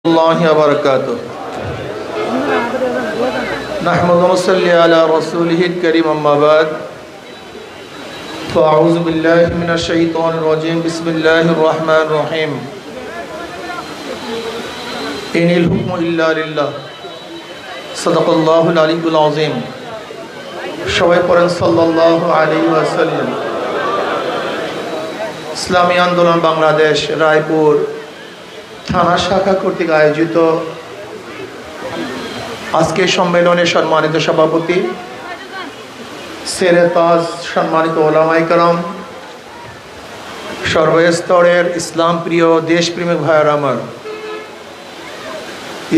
الله وبركاته نحمد ونصلي على رسوله الكريم أما بعد فأعوذ بالله من الشيطان الرجيم بسم الله الرحمن الرحيم إن الحكم إلا لله صدق الله العلي العظيم সবাই পড়েন সাল্লাল্লাহু আলাইহি ওয়াসাল্লাম। ইসলামী আন্দোলন বাংলাদেশ রায়পুর থানা শাখা কর্তৃক আয়োজিত আজকে সম্মেলনের সম্মানিত সভাপতি সেরে তাজ, সম্মানিত ওলামায়ে কেরাম, সর্বস্তরের ইসলাম প্রিয় দেশপ্রেমিক ভাইয়েরা আমার,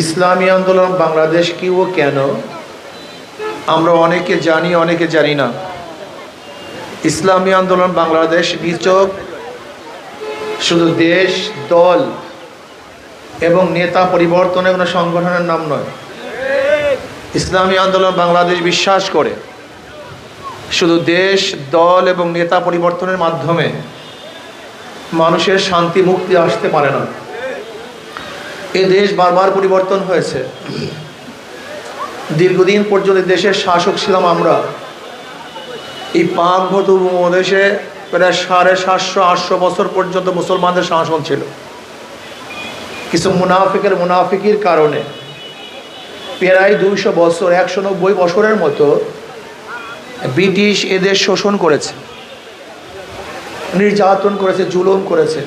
ইসলামী আন্দোলন বাংলাদেশ কি ও কেন আমরা অনেকে জানি, অনেকে জানি না। ইসলামী আন্দোলন বাংলাদেশ নিছক শুধু দেশ, দল এবং নেতা পরিবর্তনের কোনো সংগঠনের নাম নয়। ইসলামী আন্দোলন বাংলাদেশ বিশ্বাস করে শুধু দেশ, দল এবং নেতা পরিবর্তনের মাধ্যমে মানুষের শান্তি মুক্তি আসতে পারে না। এই দেশ বারবার পরিবর্তন হয়েছে। দীর্ঘদিন পর্যন্ত দেশের শাসক ছিলাম আমরা। এই পাক-ভূত উপমহাদেশে প্রায় 750-800 বছর পর্যন্ত মুসলমানদের শাসন ছিল। কিছু মুনাফিকির কারণে প্রায় 200 বছর, 190 বছরের মতো ব্রিটিশ এদের শোষণ করেছে, নির্যাতন করেছে, জুলুম করেছে।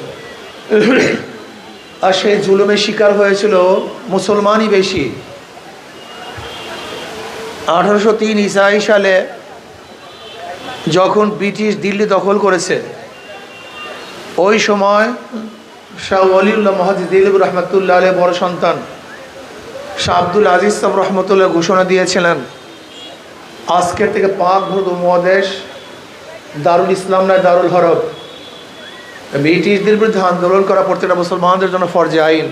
আর সেই জুলুমের শিকার হয়েছিল মুসলমানই বেশি। 1803 ইসাই সালে যখন ব্রিটিশ দিল্লি দখল করেছে, ওই সময় শাহ ওয়ালিউল্লাহ মুহাদ্দিস দিলবর রহমতুল্লাহ আলাইহির বড় সন্তান শাহ আব্দুল আজিজ সাহেব রহমতুল্লাহ ঘোষণা দিয়েছিলেন, আজকের থেকে পাক-ভূত উপমহাদেশ দারুল ইসলাম নয়, দারুল হরব। ব্রিটিশদের বিরুদ্ধে আন্দোলন করা প্রত্যেকটা মুসলমানদের জন্য ফরজে আইন।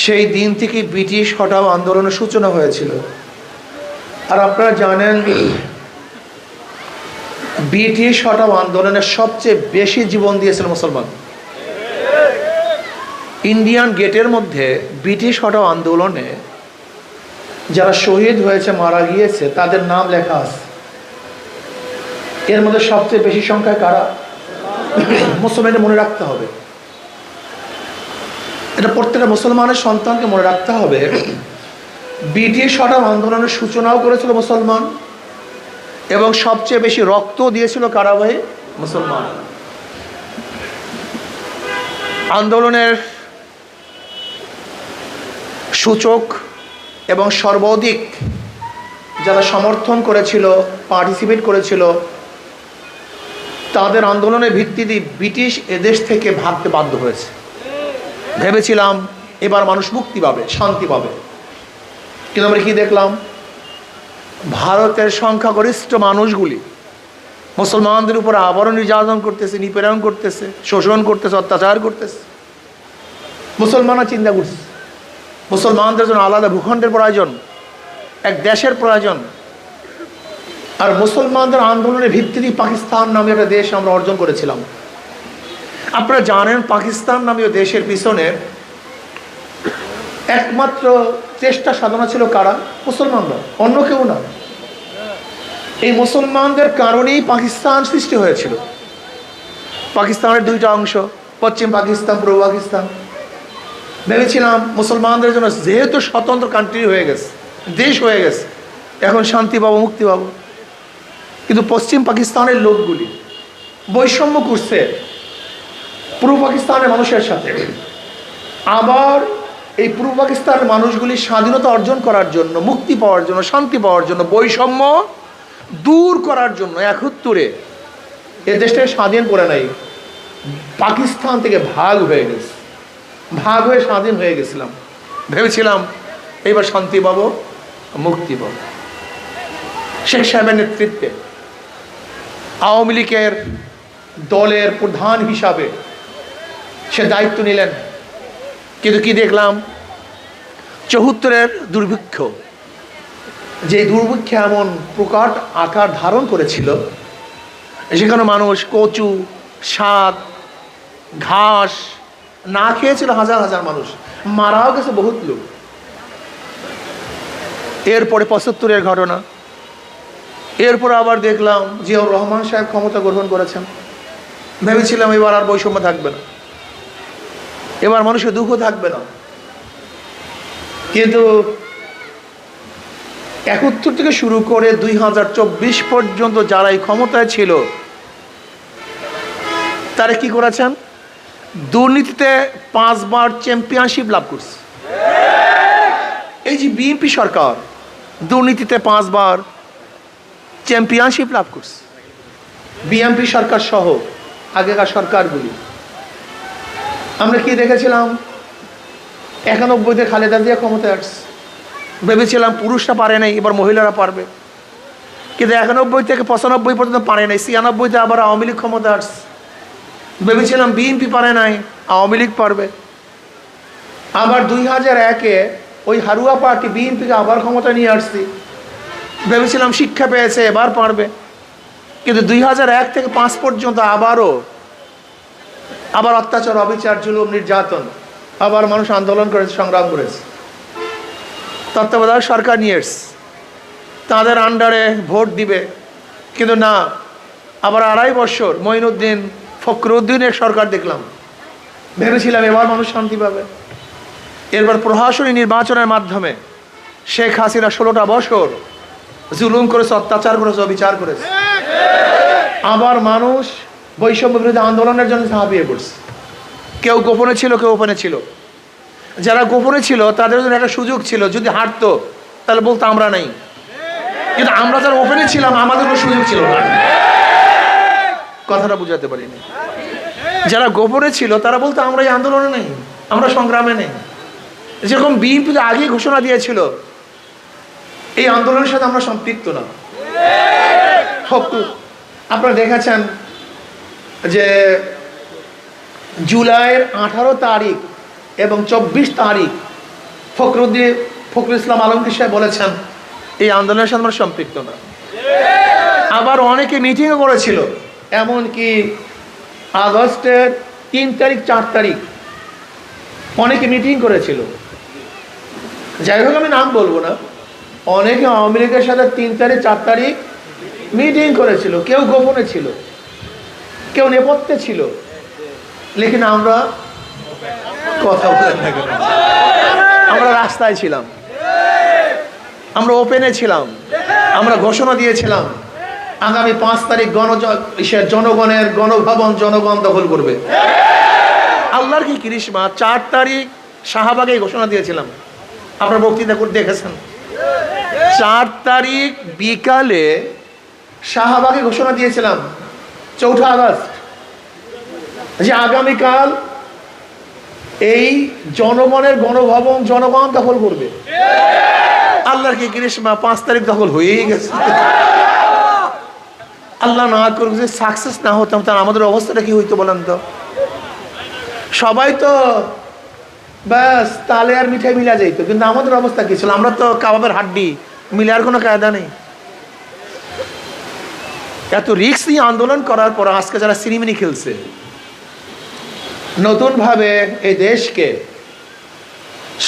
সেই দিন থেকে ব্রিটিশ হটাও আন্দোলনের সূচনা হয়েছিল। আর আপনারা জানেন, ব্রিটিশ হটাও আন্দোলনের সবচেয়ে বেশি জীবন দিয়েছিল মুসলমান। ইন্ডিয়ান গেটের মধ্যে ব্রিটিশ হটাও আন্দোলনে যারা শহীদ হয়েছে, মারা গিয়েছে, তাদের নাম লেখা আছে। এর মধ্যে সবচেয়ে বেশি সংখ্যায় কারা? মুসলমানদের মনে রাখতে হবে, এটা প্রত্যেকটা মুসলমানের সন্তানকে মনে রাখতে হবে। ব্রিটিশ হটাও আন্দোলনের সূচনাও করেছিল মুসলমান, এবং সবচেয়ে বেশি রক্ত দিয়েছিল কারা ভাই? মুসলমান। আন্দোলনের সূচক এবং সর্বাধিক যারা সমর্থন করেছিল, পার্টিসিপেট করেছিল, তাদের আন্দোলনের ভিত্তিতে ব্রিটিশ এদেশ থেকে ভাগতে বাধ্য হয়েছে। ভেবেছিলাম এবার মানুষ মুক্তি পাবে, শান্তি পাবে, কিন্তু আমরা কি দেখলাম? ভারতের সংখ্যাগরিষ্ঠ মানুষগুলি মুসলমানদের উপর আবারও নির্যাতন করতেছে, নিপীড়ন করতেছে, শোষণ করতেছে, অত্যাচার করতেছে। মুসলমানরা চিন্তা করছে মুসলমানদের জন্য আলাদা ভূখণ্ডের প্রয়োজন, এক দেশের প্রয়োজন। আর মুসলমানদের আন্দোলনের ভিত্তিতে পাকিস্তান নামে একটা দেশ আমরা অর্জন করেছিলাম। আপনারা জানেন, পাকিস্তান নামীয় দেশের পিছনে একমাত্র চেষ্টা সাধনা ছিল কারা? মুসলমানরা, অন্য কেউ না। এই মুসলমানদের কারণেই পাকিস্তান সৃষ্টি হয়েছিল। পাকিস্তানের দুইটা অংশ, পশ্চিম পাকিস্তান, পূর্ব পাকিস্তান। ভেবেছিলাম মুসলমানদের জন্য যেহেতু স্বতন্ত্র কান্ট্রি হয়ে গেছে, দেশ হয়ে গেছে, এখন শান্তি পাবো, মুক্তি পাবো। কিন্তু পশ্চিম পাকিস্তানের লোকগুলি বৈষম্য করছে পূর্ব পাকিস্তানের মানুষের সাথে। আবার এই পূর্ব পাকিস্তানের মানুষগুলি স্বাধীনতা অর্জন করার জন্য, মুক্তি পাওয়ার জন্য, শান্তি পাওয়ার জন্য, বৈষম্য দূর করার জন্য 71 এ দেশটাকে স্বাধীন করে নাই, পাকিস্তান থেকে ভাগ হয়ে গেছে। ভাগ হয়ে স্বাধীন হয়ে গেছিলাম। ভেবেছিলাম এইবার শান্তি পাবো, মুক্তি পাবো। শেখ সাহেবের নেতৃত্বে আওয়ামী লীগের দলের প্রধান হিসাবে সে দায়িত্ব নিলেন। কিন্তু কি দেখলাম? 74-এর দুর্ভিক্ষ, যে দুর্ভিক্ষে এমন প্রকার আকার ধারণ করেছিল, সেখানে মানুষ কচু, শাক, ঘাস না খেয়েছিল হাজার হাজার মানুষ। মারাও গেছে বহুত লোক। এরপরে ৭৫-এর ঘটনা। এরপর আবার দেখলাম জিয়াউর রহমান সাহেব ক্ষমতা গ্রহণ করেছেন। ভেবেছিলাম এবার আর বৈষম্য থাকবে না, এবার মানুষের দুঃখ থাকবে না। কিন্তু ৭১ থেকে শুরু করে ২০২৪ পর্যন্ত যারা এই ক্ষমতায় ছিল তারা কি করেছেন? দুর্নীতিতে 5 বার চ্যাম্পিয়নশিপ লাভ করছে। এই যে বিএনপি সরকার দুর্নীতিতে 5 বার চ্যাম্পিয়নশিপ লাভ করছে। বিএনপি সরকার সহ আগেকার সরকারগুলি। আমরা কি দেখেছিলাম? ৯১-তে খালেদা জিয়া ক্ষমতায় আসছে, ভেবেছিলাম পুরুষরা পারে নাই, এবার মহিলারা পারবে। কিন্তু ৯১ থেকে ৯৫ পর্যন্ত পারে নাই। ৯৬-তে আবার আওয়ামী লীগ ক্ষমতা আসছে, ভেবেছিলাম বিএনপি পারে নাই, আওয়ামী লীগ পারবে। আবার ২০০১-এ ওই হারুয়া পার্টি বিএনপিকে আবার ক্ষমতা নিয়ে আসছি, ভেবেছিলাম শিক্ষা পেয়েছে এবার পারবে। কিন্তু ২০০১ থেকে ৫ পর্যন্ত আবার অত্যাচার, অবিচার, জুলুম, নির্যাতন, আবার মানুষ আন্দোলন করেছে, সংগ্রাম করেছে। তত্ত্বাবধায়ক সরকার নিয়ে এসছে, তাদের আন্ডারে ভোট দিবে। কিন্তু না, আবার ২.৫ বছর মঈনুদ্দিন ফখরুদ্দিনের সরকার দেখলাম, ভেবেছিলাম এবার মানুষ শান্তি পাবে। এরপর প্রশাসনী নির্বাচনের মাধ্যমে শেখ হাসিনা 16টা বছর জুলুম করেছে, অত্যাচার করেছে, অবিচার করেছে। আবার মানুষ বৈষম্য বিরোধী আন্দোলনের জন্য ঝাঁপিয়ে পড়ছে। কেউ গোপনে ছিল, কেউ ওপেনে ছিল। যারা গোপনে ছিল তাদের জন্য একটা সুযোগ ছিল, যদি হারতো তাহলে বলতো আমরা নাই। কিন্তু আমরা যারা ওপেনে ছিলাম আমাদের কোনো সুযোগ ছিল না। কথাটা বুঝাতে পারিনি। যারা গোপনে ছিল তারা বলতো আমরা এই আন্দোলনে নেই, আমরা সংগ্রামে নেই। যেরকম বিএনপি আগে ঘোষণা দিয়েছিল এই আন্দোলনের সাথে আমরা সম্পৃক্ত না। আপনারা দেখেছেন যে জুলাইয়ের 18 তারিখ এবং 24 তারিখ ফখরুল ইসলাম আলমগীর সাহেব বলেছেন এই আন্দোলনের সাথে আমরা সম্পৃক্ত না। আবার অনেকে মিটিংও করেছিল, এমনকি আগস্টের 3 তারিখ 4 তারিখ অনেকে মিটিং করেছিল। যাই হোক, আমি নাম বলবো না। অনেকে আওয়ামী লীগের সাথে 3 তারিখ 4 তারিখ মিটিং করেছিল। কেউ গোপনে ছিল, কেউ নেপথ্যে ছিল। লেকিন আমরা কথা বলেন না কেন, আমরা রাস্তায় ছিলাম, আমরা ওপেনে ছিলাম, আমরা ঘোষণা দিয়েছিলাম আগামী 5 তারিখ জনগণের গণভবন জনগণ দখল করবে। আল্লাহর কি করিশ্মা, 4 তারিখ শাহবাগে ঘোষণা দিয়েছিলাম। আপনার বক্তৃতা করে দেখেছেন। 4 তারিখ বিকালে শাহবাগে ঘোষণা দিয়েছিলাম 4 আগস্ট যে আগামীকাল এই জনগণের গণভবন জনগণ দখল করবে। আল্লাহর কি করিশ্মা, 5 তারিখ দখল হয়েই গেছে। আল্লাহ না করুক যে সাকসেস না হতাম, তার আমাদের অবস্থাটা কি হইতো বলেন তো? সবাই তো ব্যাস তালে আর মিঠাই মিলা যাইতো, কিন্তু আমাদের অবস্থা কি ছিল? আমরা তো কাবাবের হাড্ডি, মিলার কোনো কায়দা নেই। এত রিস্ক নিয়ে আন্দোলন করার পর আজকে যারা সিনেমিনি খেলছে, নতুনভাবে এই দেশকে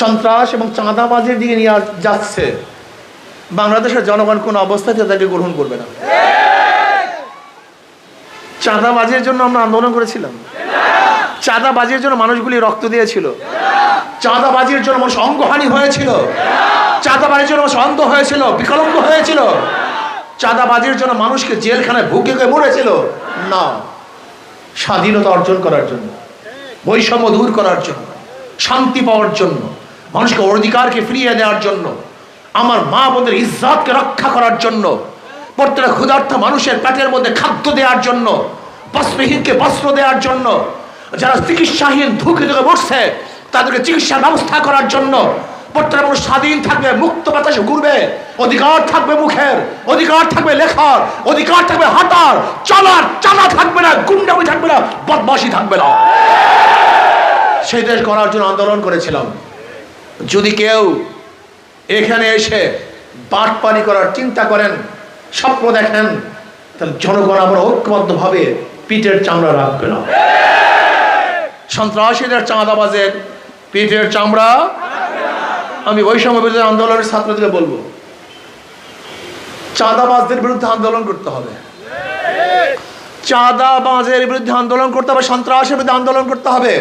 সন্ত্রাস এবং চাঁদাবাজির দিকে নিয়ে যাচ্ছে, বাংলাদেশের জনগণ কোন অবস্থাতে তাদেরকে গ্রহণ করবে না। চাঁদাবাজির জন্য আমরা আন্দোলন করেছিলাম, চাঁদাবাজির জন্য মানুষগুলি রক্ত দিয়েছিল, চাঁদাবাজির জন্য মানুষ অঙ্গহানি হয়েছিল, চাঁদাবাজির জন্য মানুষ অন্ধ হয়েছিল, বিকলাঙ্গ হয়েছিল, চাঁদাবাজির জন্য মানুষকে জেলখানায় ভুগে মরেছিল না। স্বাধীনতা অর্জন করার জন্য, বৈষম্য দূর করার জন্য, শান্তি পাওয়ার জন্য, মানুষকে অধিকারকে ফিরিয়ে দেওয়ার জন্য, আমার মা বোনদের ইজ্জতকে রক্ষা করার জন্য, প্রত্যেকটা ক্ষুধার্ত মানুষের পেটের মধ্যে খাদ্য দেওয়ার জন্য, বস্ত্রহীনকে বস্ত্র দেওয়ার জন্য, যারা চিকিৎসাহীন ধুকে ধুকে মরছে তাদেরকে চিকিৎসার ব্যবস্থা করার জন্য, প্রত্যেকটা মানুষ স্বাধীন থাকবে, মুক্ত বাতাসে ঘুরবে, অধিকার থাকবে মুখের, অধিকার থাকবে লেখার, অধিকার থাকবে হাঁটার চলার, চালা থাকবে না, গুন্ডামি থাকবে না, বদমাশি থাকবে না। সেই দেশ করার জন্য আন্দোলন করেছিলাম। যদি কেউ এখানে এসে বাটপারি করার চিন্তা করেন, স্বপ্ন দেখেন, তাহলে জনগণ আবার ঐক্যবদ্ধভাবে পিঠের চামড়া রাখবে না। সন্ত্রাসীদের, চাঁদাবাজের পিঠের চামড়া। আমি বৈষম্য বিরোধী আন্দোলনের ছাত্রদের বলবো, চাঁদাবাজদের বিরুদ্ধে আন্দোলন করতে হবে, চাঁদাবাজের বিরুদ্ধে আন্দোলন করতে হবে, সন্ত্রাসের বিরুদ্ধে আন্দোলন করতে হবে,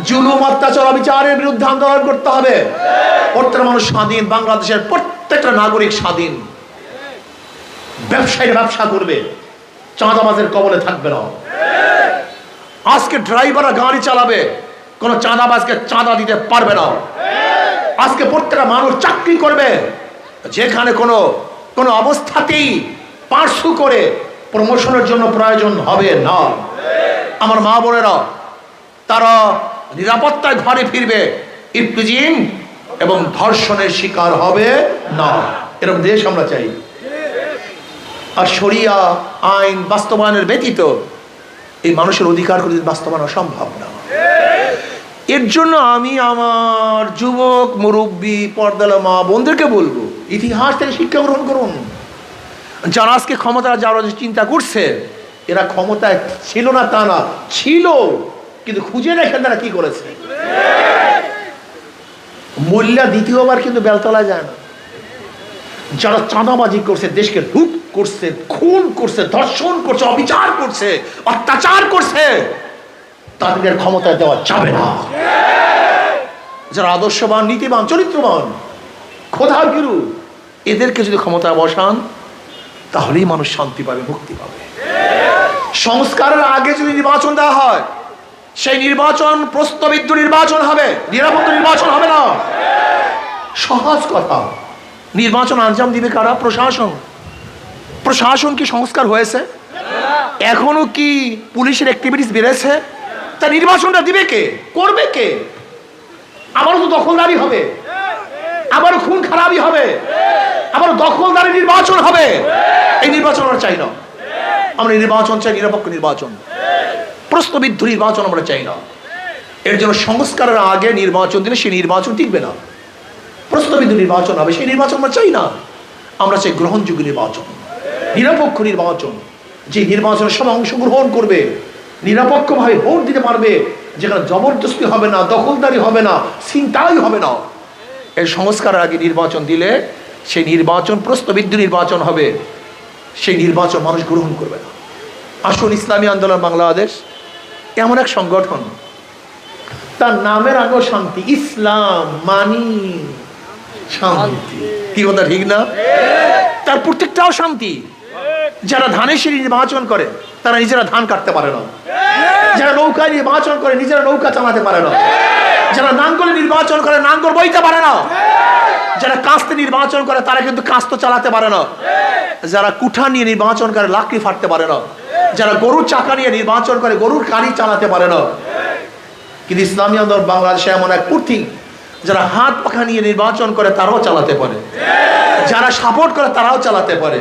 জুলুম অত্যাচার অবিচারের বিরুদ্ধে আন্দোলন করতে হবে। প্রত্যেকটা মানুষ স্বাধীন, বাংলাদেশের প্রত্যেকটা নাগরিক স্বাধীন। ব্যবসায়ীরা ব্যবসা করবে, চাঁদাবাজের কবলে থাকবে না। আজকে ড্রাইভাররা গাড়ি চালাবে, কোন চাঁদাবাজকে চাঁদা দিতে পারবে না। আজকে প্রত্যেকটা মানুষ চাকরি করবে, যেখানে কোনো অবস্থাতেই পার্সু করে প্রমোশনের জন্য প্রয়োজন হবে না। আমার মা বোনেরা তারা নিরাপত্তায় ঘরে ফিরবে, ইফতিজিং এবং ধর্ষণের শিকার হবে না। এরকম দেশ আমরা চাই। আর শরিয়া আইন বাস্তবায়নের ব্যতীত এই মানুষের অধিকারগুলি বাস্তবায়ন অসম্ভব না। এর জন্য আমি আমার যুবক মুরব্বী পর্দালা মা বোনদেরকে বলবো, ইতিহাস থেকে শিক্ষা গ্রহণ করুন। যারা আজকে ক্ষমতা যারা চিন্তা করছে, এরা ক্ষমতায় ছিল না তা না, ছিল, কিন্তু খুঁজে দেখেন তারা কি করেছে। মোল্লা দ্বিতীয়বার কিন্তু বেলতলায় যায় না। যারা চাঁদাবাজি করছে, দেশকে লুট করছে, খুন করছে, ধর্ষণ করছে, অবিচার করছে, অত্যাচার করছে, তাদের ক্ষমতায় দেওয়া যাবে না। যারা আদর্শবান, নীতিবান, চরিত্রবান, খোদার ভীরু, এদেরকে যদি ক্ষমতায় বসান, তাহলেই মানুষ শান্তি পাবে, মুক্তি পাবে। সংস্কারের আগে যদি নির্বাচন দেওয়া হয়, সেই নির্বাচন প্রশ্নবিদ্ধ নির্বাচন হবে, নিরাপত্তা নির্বাচন হবে না। সহজ কথা। নির্বাচন আঞ্জাম দিবে কারা? প্রশাসন। প্রশাসন কি সংস্কার হয়েছে? এখনো কি পুলিশের অ্যাক্টিভিটিস বেড়েছে? তা নির্বাচনটা দিবে কে, করবে কে? আবারও তো দখলদারি হবে, আবারও খুন খারাপই হবে, আবারও দখলদারি নির্বাচন হবে। এই নির্বাচন আমরা চাই না। আমরা নির্বাচন চাই নিরপেক্ষ নির্বাচন, প্রশ্নবিদ্ধ নির্বাচন আমরা চাই না। এর জন্য সংস্কারের আগে নির্বাচন দিলে সেই নির্বাচন টিকবে না, প্রশ্নবিদ্ধ নির্বাচন হবে, সেই নির্বাচন আমরা চাই না। আমরা চাই গ্রহণযোগ্য নির্বাচন, নিরপেক্ষ নির্বাচন, যে নির্বাচনে সবাই অংশগ্রহণ করবে, নিরপেক্ষভাবে ভোট দিতে পারবে, যেখানে জবরদস্তি হবে না, দখলদারি হবে না, ছিনতাই হবে না। এই সংস্কারের আগে নির্বাচন দিলে সেই নির্বাচন প্রশ্নবিদ্ধ নির্বাচন হবে, সেই নির্বাচন মানুষ গ্রহণ করবে না। আসুন, ইসলামী আন্দোলন বাংলাদেশ এমন এক সংগঠন, তার নামের আগেও শান্তি। ইসলাম মানি শান্তি, কি কথা ঠিক না? তার প্রত্যেকটাও শান্তি। যারা ধানের শীষ নির্বাচন করে, তারা নিজেরা ধান কাটতে পারে না। যারা নৌকা নির্বাচন করে, নিজেরা নৌকা চালাতে পারে না। যারা নাঙ্গল নির্বাচন করে, নাঙ্গল বইতে পারে না। যারা কাস্তে নির্বাচন করে, তারা কিন্তু কাস্ত চালাতে পারে না। যারা কুঠা নিয়ে নির্বাচন করে, লাকড়ি ফাটতে পারে না। যারা গরুর চাকা নিয়ে নির্বাচন করে, গরুর গাড়ি চালাতে পারে না। কিন্তু ইসলামী আন্দোলন বাংলাদেশে এমন এক প্রতীক, যারা হাত পাখা নিয়ে নির্বাচন করে, তারাও চালাতে পারে। যারা সাপোর্ট করে, তারাও চালাতে পারে।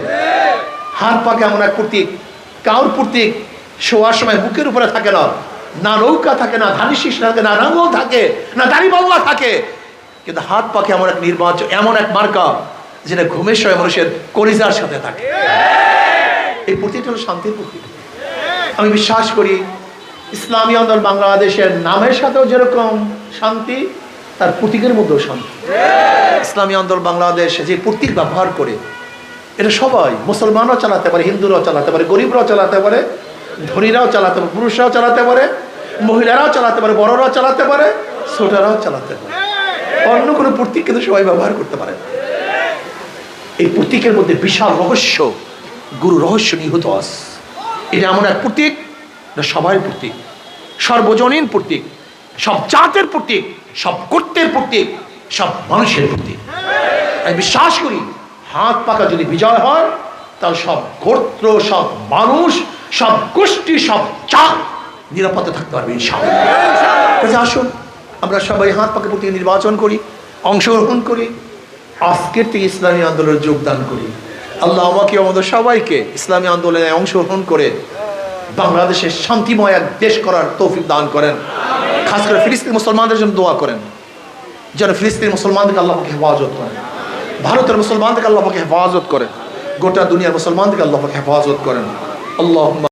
হাত পাখা এমন এক প্রতীক, কাউর প্রতীক শোয়ার সময় বুকের উপরে থাকে না, না নৌকা থাকে, না ধানি শীষ থাকে, না নাঙ্গল থাকে, না দাড়িপাল্লা থাকে, কিন্তু হাত পাখা এমন এক নির্বাচন, এমন এক মার্কা, যেটা ঘুমের সময় মানুষের কলিজার সাথে থাকে। এই প্রতীকটা হলো শান্তির প্রতীক। আমি বিশ্বাস করি ইসলামী আন্দোলন বাংলাদেশের নামের সাথেও যেরকম শান্তি, তার প্রতীকের মধ্যেও শান্তি। ইসলামী আন্দোলন বাংলাদেশ যে প্রতীক ব্যবহার করে, এটা সবাই, মুসলমানরাও চালাতে পারে, হিন্দুরাও চালাতে পারে, গরিবরাও চালাতে পারে, ধনীরাও চালাতে পারে, পুরুষরাও চালাতে পারে, মহিলারাও চালাতে পারে, বড়রাও চালাতে পারে, ছোটরাও চালাতে পারে। অন্য কোনো প্রতীক কিন্তু সবাই ব্যবহার করতে পারে না। এই প্রতীকের মধ্যে বিশাল রহস্য, গুরু রহস্য নিহিত আছে। এটা এমন এক প্রতীক, সবার প্রতীক, সর্বজনীন প্রতীক, সব জাতের প্রতীক, সব গোত্রের প্রতীক, সব মানুষের প্রতীক। আমি বিশ্বাস করি হাত পাকা যদি বিজয় হয়, তাহলে সব গোত্র, সব মানুষ, সব গোষ্ঠী, সব জাত নিরাপদে থাকতে পারবে ইনশাআল্লাহ। আসুন আমরা সবাই হাত পাকা প্রতীক নির্বাচন করি, অংশগ্রহণ করি, আজকের থেকে ইসলামী আন্দোলনে যোগদান করি। আল্লাহ আমাকে আমাদের সবাইকে ইসলামী আন্দোলনে অংশগ্রহণ করে বাংলাদেশের শান্তিময় এক দেশ করার তৌফিক দান করেন। খাস করে ফিলিস্তিনি মুসলমানদের জন্য দোয়া করেন, যেন ফিলিস্তিনি মুসলমানদেরকে আল্লাহ পাক হেফাজত করেন, ভারতের মুসলমানদেরকে আল্লাহ পাক হেফাজত করেন, গোটা দুনিয়ার মুসলমানদেরকে আল্লাহ পাক হেফাজত করেন। আল্লাহ